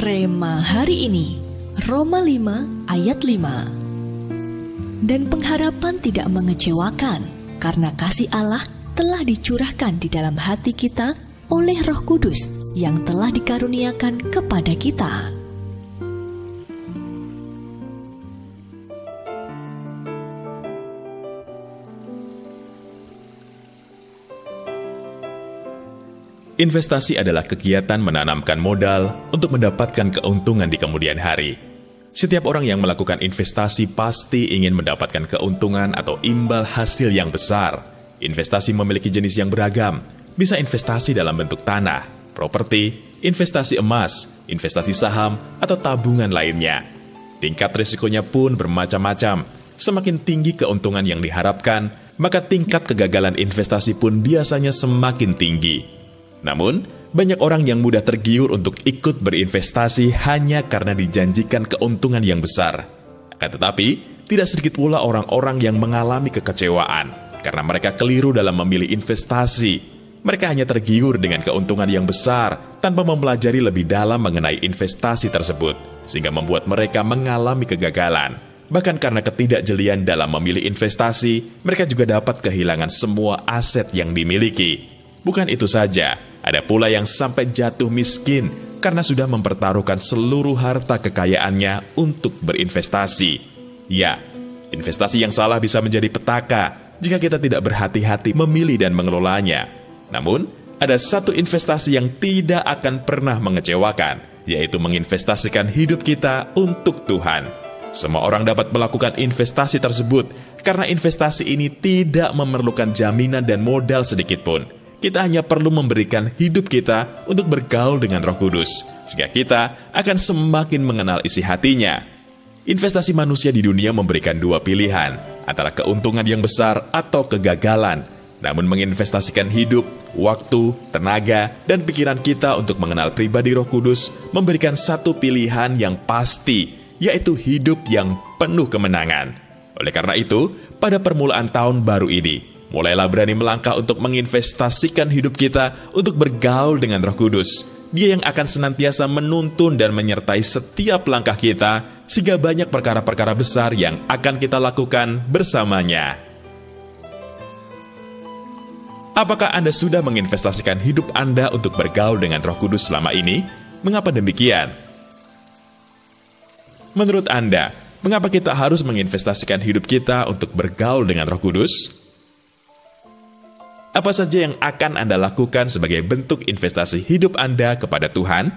Rema hari ini, Roma 5 ayat 5. Dan pengharapan tidak mengecewakan, karena kasih Allah telah dicurahkan di dalam hati kita oleh Roh Kudus yang telah dikaruniakan kepada kita. Investasi adalah kegiatan menanamkan modal untuk mendapatkan keuntungan di kemudian hari. Setiap orang yang melakukan investasi pasti ingin mendapatkan keuntungan atau imbal hasil yang besar. Investasi memiliki jenis yang beragam, bisa investasi dalam bentuk tanah, properti, investasi emas, investasi saham, atau tabungan lainnya. Tingkat risikonya pun bermacam-macam. Semakin tinggi keuntungan yang diharapkan, maka tingkat kegagalan investasi pun biasanya semakin tinggi. Namun, banyak orang yang mudah tergiur untuk ikut berinvestasi hanya karena dijanjikan keuntungan yang besar. Akan tetapi, tidak sedikit pula orang-orang yang mengalami kekecewaan karena mereka keliru dalam memilih investasi. Mereka hanya tergiur dengan keuntungan yang besar tanpa mempelajari lebih dalam mengenai investasi tersebut, sehingga membuat mereka mengalami kegagalan. Bahkan karena ketidakjelian dalam memilih investasi, mereka juga dapat kehilangan semua aset yang dimiliki. Bukan itu saja, ada pula yang sampai jatuh miskin karena sudah mempertaruhkan seluruh harta kekayaannya untuk berinvestasi. Ya, investasi yang salah bisa menjadi petaka jika kita tidak berhati-hati memilih dan mengelolanya. Namun, ada satu investasi yang tidak akan pernah mengecewakan, yaitu menginvestasikan hidup kita untuk Tuhan. Semua orang dapat melakukan investasi tersebut karena investasi ini tidak memerlukan jaminan dan modal sedikitpun. Kita hanya perlu memberikan hidup kita untuk bergaul dengan Roh Kudus, sehingga kita akan semakin mengenal isi hatinya. Investasi manusia di dunia memberikan dua pilihan, antara keuntungan yang besar atau kegagalan. Namun menginvestasikan hidup, waktu, tenaga, dan pikiran kita untuk mengenal pribadi Roh Kudus memberikan satu pilihan yang pasti, yaitu hidup yang penuh kemenangan. Oleh karena itu, pada permulaan tahun baru ini, mulailah berani melangkah untuk menginvestasikan hidup kita untuk bergaul dengan Roh Kudus. Dia yang akan senantiasa menuntun dan menyertai setiap langkah kita, sehingga banyak perkara-perkara besar yang akan kita lakukan bersamanya. Apakah Anda sudah menginvestasikan hidup Anda untuk bergaul dengan Roh Kudus selama ini? Mengapa demikian? Menurut Anda, mengapa kita harus menginvestasikan hidup kita untuk bergaul dengan Roh Kudus? Apa saja yang akan Anda lakukan sebagai bentuk investasi hidup Anda kepada Tuhan?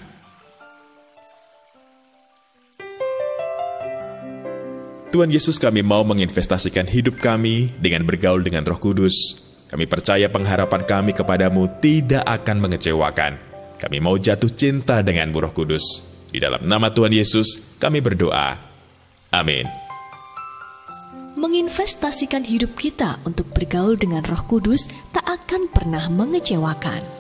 Tuhan Yesus, kami mau menginvestasikan hidup kami dengan bergaul dengan Roh Kudus. Kami percaya pengharapan kami kepadamu tidak akan mengecewakan. Kami mau jatuh cinta denganmu, Roh Kudus. Di dalam nama Tuhan Yesus, kami berdoa. Amin. Menginvestasikan hidup kita untuk bergaul dengan Roh Kudus tak akan pernah mengecewakan.